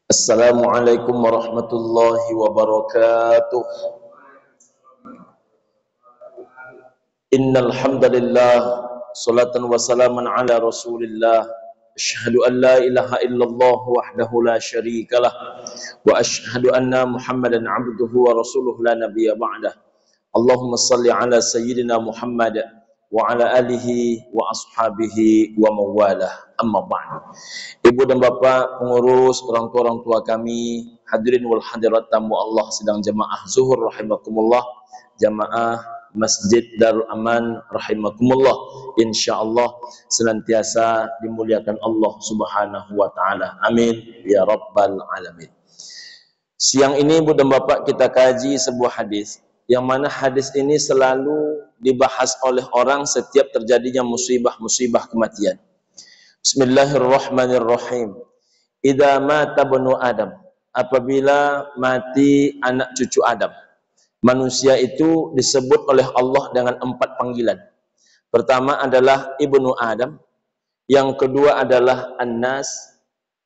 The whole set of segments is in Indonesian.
Assalamualaikum warahmatullahi wabarakatuh. Innal hamdalillah salatan wa salaman ala Rasulillah. Asyhadu an la ilaha illallah wahdahu la syarikalah wa asyhadu anna Muhammadan abduhu wa rasuluhu la nabiyya ba'dah. Allahumma salli ala sayyidina Muhammad wa ala alihi wa ashabihi wa mawalah. Amma ba'du. Ibu dan bapak pengurus, orang tua kami, hadirin wal hadirat tamu Allah sedang jamaah zuhur rahimakumullah, jamaah Masjid Darul Aman rahimakumullah, insyaallah senantiasa dimuliakan Allah Subhanahu wa taala. Amin ya rabbal alamin. Siang ini Ibu dan Bapak kita kaji sebuah hadis yang mana hadis ini selalu dibahas oleh orang setiap terjadinya musibah-musibah kematian. Bismillahirrahmanirrahim. Idza mata banu Adam, apabila mati anak cucu Adam. Manusia itu disebut oleh Allah dengan 4 panggilan. Pertama adalah Ibnu Adam, yang kedua adalah An-Nas,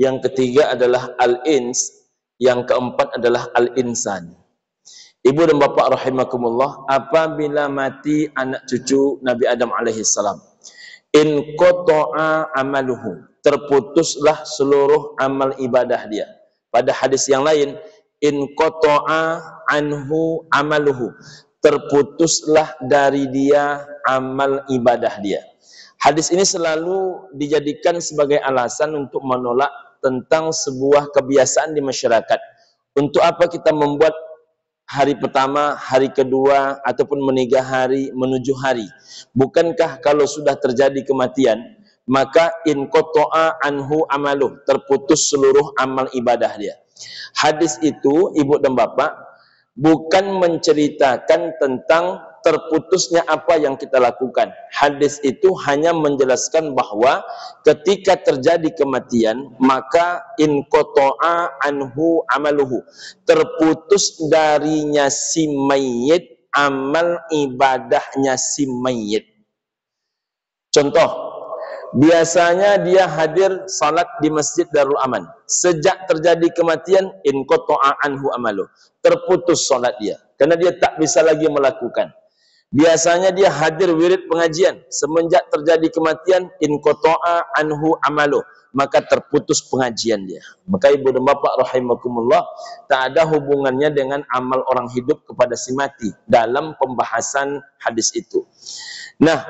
yang ketiga adalah Al-Ins, yang keempat adalah Al-Insan. Ibu dan bapak rahimakumullah, apabila mati anak cucu Nabi Adam alaihissalam, in qata'a amaluhu, terputuslah seluruh amal ibadah dia. Pada hadis yang lain, in qata'a anhu amaluhu, terputuslah dari dia amal ibadah dia. Hadis ini selalu dijadikan sebagai alasan untuk menolak tentang sebuah kebiasaan di masyarakat. Untuk apa kita membuat hari pertama, hari kedua, ataupun meninggal hari menuju hari? Bukankah kalau sudah terjadi kematian, maka in qata'a anhu amaluh, terputus seluruh amal ibadah dia. Hadis itu, ibu dan bapak, bukan menceritakan tentang terputusnya apa yang kita lakukan. Hadis itu hanya menjelaskan bahwa ketika terjadi kematian, maka in qata'a anhu amaluhu, terputus darinya si mayit amal ibadahnya si mayit. Contoh, biasanya dia hadir salat di Masjid Darul Aman. Sejak terjadi kematian, in qata'a anhu amaluh, terputus salat dia karena dia tak bisa lagi melakukan. Biasanya dia hadir wirid pengajian, semenjak terjadi kematian, in qata'a anhu amaluh, maka terputus pengajian dia. Maka ibu dan bapak rahimakumullah, tak ada hubungannya dengan amal orang hidup kepada si mati dalam pembahasan hadis itu. Nah,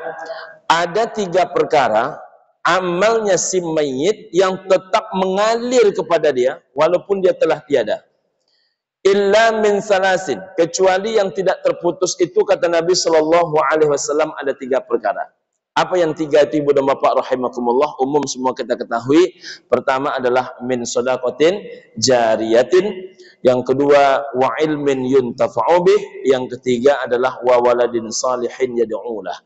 ada 3 perkara amalnya si mayit yang tetap mengalir kepada dia walaupun dia telah tiada. Illa min salasin, kecuali yang tidak terputus itu, kata Nabi SAW, ada 3 perkara. Apa yang 3 itu ibu dan bapak rahimakumullah? Umum semua kita ketahui. Pertama adalah min shadaqatin jariyatin, yang kedua wa ilmin yuntafa'u bih, yang ketiga adalah wa waladin salihin yad'ulah.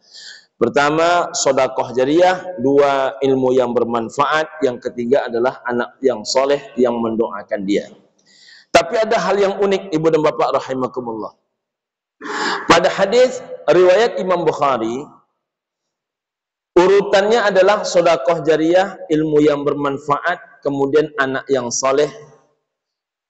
Pertama sedekah jariyah, 2 ilmu yang bermanfaat, yang ketiga adalah anak yang soleh yang mendoakan dia. Tapi ada hal yang unik ibu dan bapak rahimakumullah. Pada hadis riwayat Imam Bukhari, urutannya adalah sedekah jariyah, ilmu yang bermanfaat, kemudian anak yang soleh.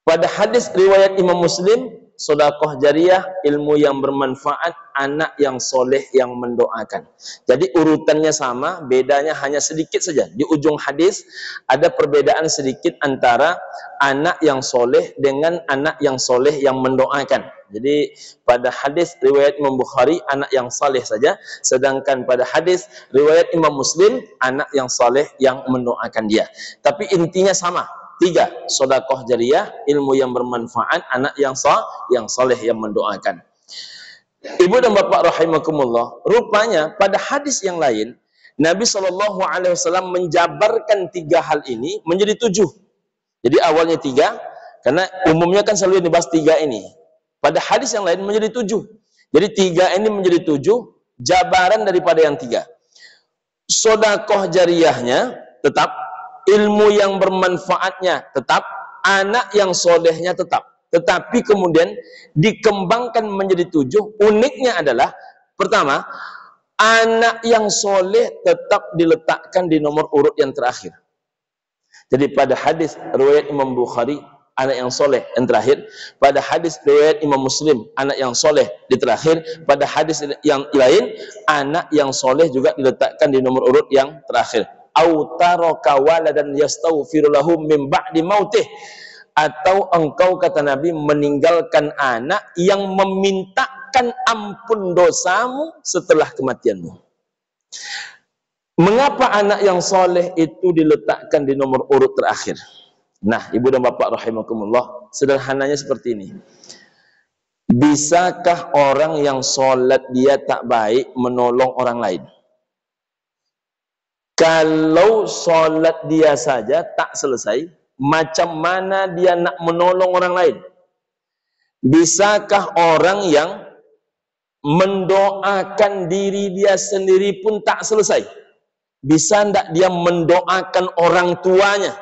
Pada hadis riwayat Imam Muslim, sedekah jariyah, ilmu yang bermanfaat, anak yang soleh yang mendoakan. Jadi urutannya sama, bedanya hanya sedikit saja. Di ujung hadis ada perbedaan sedikit antara anak yang soleh dengan anak yang soleh yang mendoakan. Jadi pada hadis riwayat Imam Bukhari, anak yang soleh saja, sedangkan pada hadis riwayat Imam Muslim, anak yang soleh yang mendoakan dia. Tapi intinya sama. 3, sedekah jariyah, ilmu yang bermanfaat, anak yang soleh yang mendoakan. Ibu dan bapak rahimakumullah, rupanya pada hadis yang lain Nabi SAW menjabarkan 3 hal ini menjadi 7. Jadi awalnya 3, karena umumnya kan selalu dibahas 3 ini. Pada hadis yang lain menjadi 7. Jadi 3 ini menjadi 7, jabaran daripada yang 3. Sedekah jariyahnya tetap, ilmu yang bermanfaatnya tetap, anak yang solehnya tetap. Tetapi kemudian dikembangkan menjadi 7. Uniknya adalah, pertama, anak yang soleh tetap diletakkan di nomor urut yang terakhir. Jadi pada hadis riwayat Imam Bukhari, anak yang soleh yang terakhir. Pada hadis riwayat Imam Muslim, anak yang soleh di terakhir. Pada hadis yang lain, anak yang soleh juga diletakkan di nomor urut yang terakhir. Au taraka waladan yastaghfiru lahum min ba'di mautih. Atau engkau, kata Nabi, meninggalkan anak yang memintakan ampun dosamu setelah kematianmu. Mengapa anak yang soleh itu diletakkan di nomor urut terakhir? Nah, ibu dan bapak rahimakumullah, sederhananya seperti ini. Bisakah orang yang sholat dia tak baik menolong orang lain? Kalau sholat dia saja tak selesai, macam mana dia nak menolong orang lain? Bisakah orang yang mendoakan diri dia sendiri pun tak selesai? Bisa tidak dia mendoakan orang tuanya?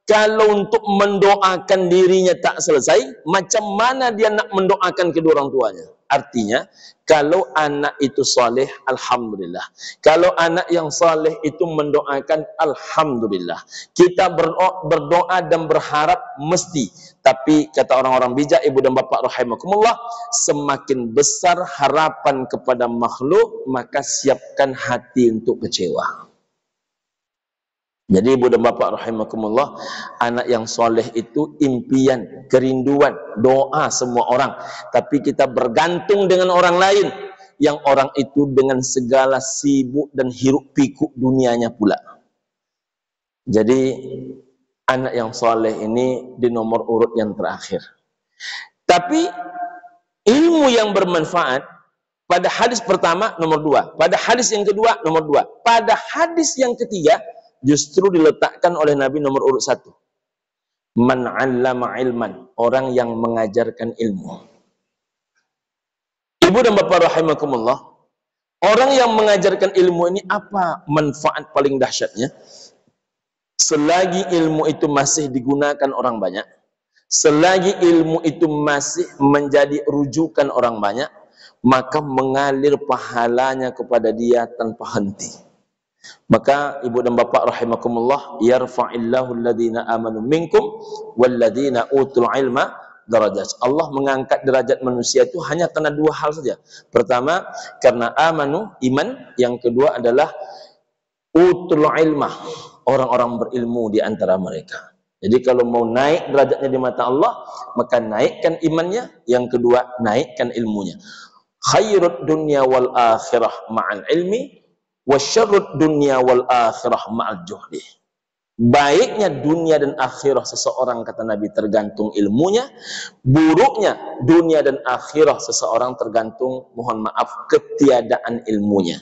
Kalau untuk mendoakan dirinya tak selesai, macam mana dia nak mendoakan kedua orang tuanya? Artinya, kalau anak itu saleh, alhamdulillah. Kalau anak yang saleh itu mendoakan, alhamdulillah. Kita berdoa dan berharap mesti. Tapi kata orang-orang bijak, ibu dan bapak rahimakumullah, semakin besar harapan kepada makhluk, maka siapkan hati untuk kecewa. Jadi ibu dan bapak rahimakumullah, anak yang soleh itu impian, kerinduan, doa semua orang. Tapi kita bergantung dengan orang lain, yang orang itu dengan segala sibuk dan hiruk pikuk dunianya pula. Jadi anak yang soleh ini di nomor urut yang terakhir. Tapi ilmu yang bermanfaat pada hadis pertama nomor 2, pada hadis yang kedua nomor 2, pada hadis yang ketiga justru diletakkan oleh Nabi nomor urut 1. Man 'allama ilman, orang yang mengajarkan ilmu. Ibu dan bapak rahimakumullah, orang yang mengajarkan ilmu ini apa manfaat paling dahsyatnya? Selagi ilmu itu masih digunakan orang banyak, selagi ilmu itu masih menjadi rujukan orang banyak, maka mengalir pahalanya kepada dia tanpa henti. Maka ibu dan bapak rahimakumullah, yarfa'illahu alladhina amanu minkum walladhina utul ilma darajat. Allah mengangkat derajat manusia itu hanya karena 2 hal saja. Pertama, karena amanu, iman. Yang kedua adalah utul ilma, orang-orang berilmu di antara mereka. Jadi kalau mau naik derajatnya di mata Allah, maka naikkan imannya. Yang kedua, naikkan ilmunya. Khairud dunya wal akhirah ma'al ilmi, wasyarrud dunya wal akhirah ma'al juhdi. Baiknya dunia dan akhirah seseorang, kata Nabi, tergantung ilmunya. Buruknya dunia dan akhirah seseorang tergantung, mohon maaf, ketiadaan ilmunya.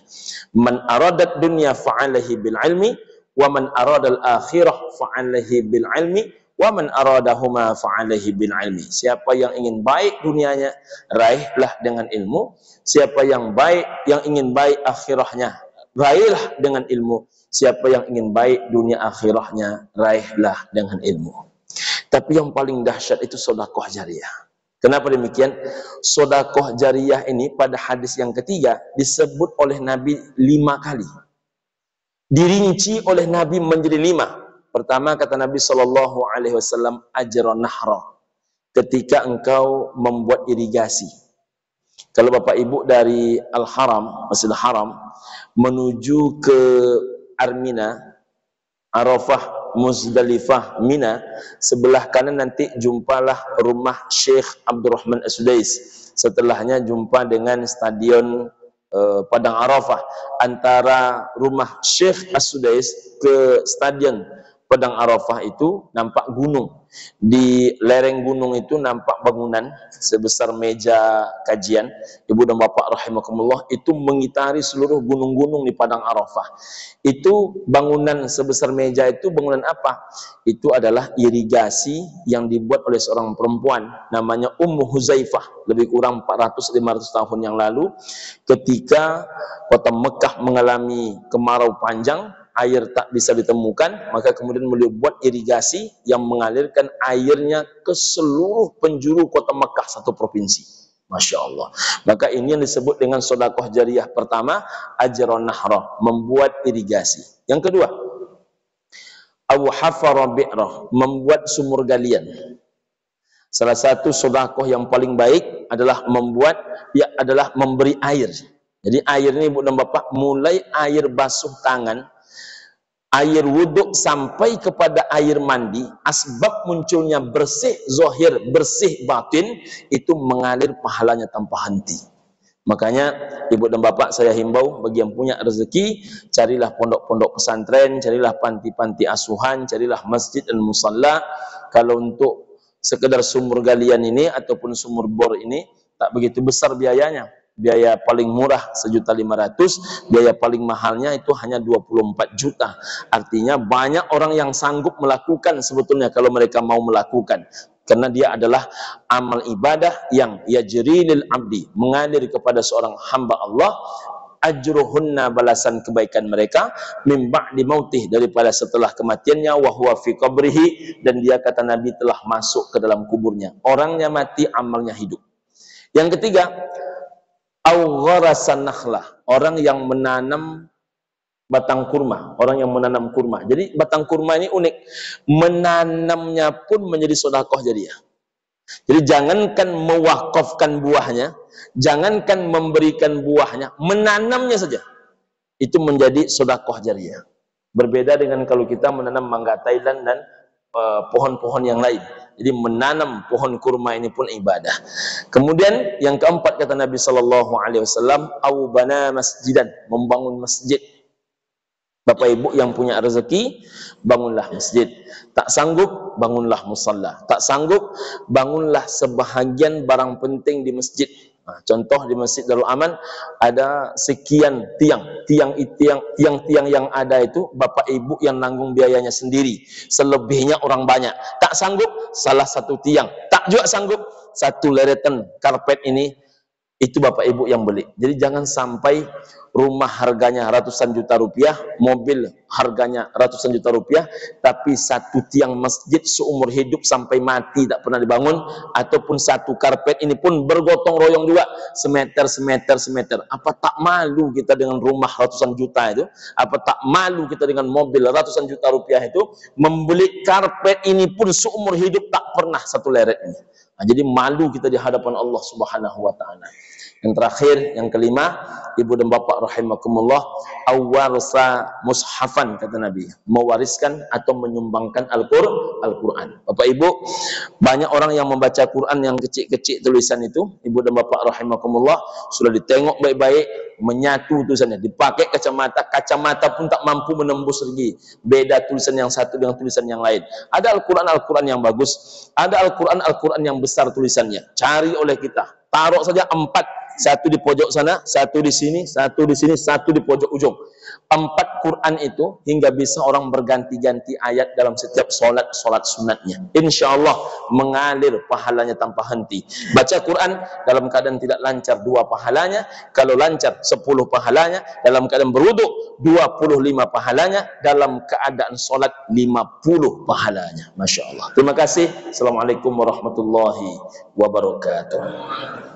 Man aradat dunya fa'alaihi bil ilmi, wa man aradal akhirah fa'alaihi bil ilmi, wa man aradahuma fa'alaihi bil ilmi. Siapa yang ingin baik dunianya, raihlah dengan ilmu. Siapa yang ingin baik akhirahnya, raihlah dengan ilmu. Siapa yang ingin baik dunia akhirahnya, raihlah dengan ilmu. Tapi yang paling dahsyat itu sedekah jariyah. Kenapa demikian? Sedekah jariyah ini pada hadis yang ketiga disebut oleh Nabi 5 kali. Dirinci oleh Nabi menjadi 5. Pertama, kata Nabi SAW, ajran nahra. Ketika engkau membuat irigasi. Kalau bapak ibu dari Al-Haram, Masjidil Haram, menuju ke Armina, Arafah, Muzdalifah, Mina, sebelah kanan nanti jumpalah rumah Syekh Abdurrahman As-Sudais. Setelahnya jumpa dengan stadion Padang Arafah. Antara rumah Syekh As-Sudais ke stadion Padang Arafah itu nampak gunung. Di lereng gunung itu nampak bangunan sebesar meja kajian. Ibu dan bapak rahimakumullah, itu mengitari seluruh gunung-gunung di Padang Arafah. Itu bangunan sebesar meja itu bangunan apa? Itu adalah irigasi yang dibuat oleh seorang perempuan namanya Ummu Huzaifah, lebih kurang 400-500 tahun yang lalu, ketika kota Mekah mengalami kemarau panjang, air tak bisa ditemukan, maka kemudian beliau buat irigasi yang mengalirkan airnya ke seluruh penjuru kota Mekah, satu provinsi. Masya Allah. Maka ini yang disebut dengan sedekah jariyah. Pertama, ajran nahra, membuat irigasi. Yang kedua, aw hafara bi'rah, membuat sumur galian. Salah satu sedekah yang paling baik adalah memberi air. Jadi air ini Ibu dan Bapak, mulai air basuh tangan, air wuduk sampai kepada air mandi, asbab munculnya bersih zahir, bersih batin, itu mengalir pahalanya tanpa henti. Makanya Ibu dan Bapak, saya himbau bagi yang punya rezeki, carilah pondok-pondok pesantren, carilah panti-panti asuhan, carilah masjid dan musalla. Kalau untuk sekedar sumur galian ini ataupun sumur bor ini tak begitu besar biayanya. Biaya paling murah 1.500.000, biaya paling mahalnya itu hanya 24 juta. Artinya banyak orang yang sanggup melakukan sebetulnya kalau mereka mau melakukan. Karena dia adalah amal ibadah yang yajri lil abdi, mengalir kepada seorang hamba Allah, ajruhunna, balasan kebaikan mereka, min ba'di mautih, daripada setelah kematiannya, wa huwa fi qabrihi, dan dia, kata Nabi, telah masuk ke dalam kuburnya. Orangnya mati, amalnya hidup. Yang ketiga, au gharasan nakhlah, orang yang menanam batang kurma, orang yang menanam kurma. Jadi batang kurma ini unik, menanamnya pun menjadi sedekah jariah. Jadi jangankan mewakafkan buahnya, jangankan memberikan buahnya, menanamnya saja itu menjadi sedekah jariah. Berbeda dengan kalau kita menanam mangga Thailand dan pohon-pohon yang lain. Jadi menanam pohon kurma ini pun ibadah. Kemudian yang keempat, kata Nabi sallallahu alaihi wasallam, au bana masjidan, membangun masjid. Bapak Ibu yang punya rezeki, bangunlah masjid. Tak sanggup, bangunlah musalla. Tak sanggup, bangunlah sebahagian barang penting di masjid. Nah, contoh di Masjid Darul Aman ada sekian tiang yang ada itu Bapak Ibu yang nanggung biayanya sendiri. Selebihnya orang banyak. Tak sanggup, salah satu tiang. Tak juga sanggup, satu leretan karpet ini, itu Bapak Ibu yang beli. Jadi jangan sampai rumah harganya ratusan juta rupiah, mobil harganya ratusan juta rupiah, tapi satu tiang masjid seumur hidup sampai mati tak pernah dibangun, ataupun satu karpet ini pun bergotong royong juga, semeter. Apa tak malu kita dengan rumah ratusan juta itu? Apa tak malu kita dengan mobil ratusan juta rupiah itu? Membeli karpet ini pun seumur hidup tak pernah satu leret ini. Nah, jadi malu kita di hadapan Allah Subhanahu wa taala. Yang terakhir, yang kelima, Ibu dan Bapak rahimakumullah, awarsa mushafan, kata Nabi, mewariskan atau menyumbangkan Al-Quran. Bapak Ibu, banyak orang yang membaca Quran yang kecil-kecil tulisan itu, Ibu dan Bapak rahimakumullah, sudah ditengok baik-baik, menyatu tulisannya, dipakai kacamata pun tak mampu menembus lagi beda tulisan yang satu dengan tulisan yang lain. Ada Al-Quran yang bagus, ada Al-Quran yang besar tulisannya, cari oleh kita, taruh saja 4, satu di pojok sana, satu di sini, satu di pojok ujung. 4 Quran itu hingga bisa orang berganti-ganti ayat dalam setiap solat sunatnya. Insya Allah mengalir pahalanya tanpa henti. Baca Quran dalam keadaan tidak lancar 2 pahalanya, kalau lancar 10 pahalanya, dalam keadaan berwudu 25 pahalanya, dalam keadaan solat 50 pahalanya. Masya Allah. Terima kasih. Assalamualaikum warahmatullahi wabarakatuh.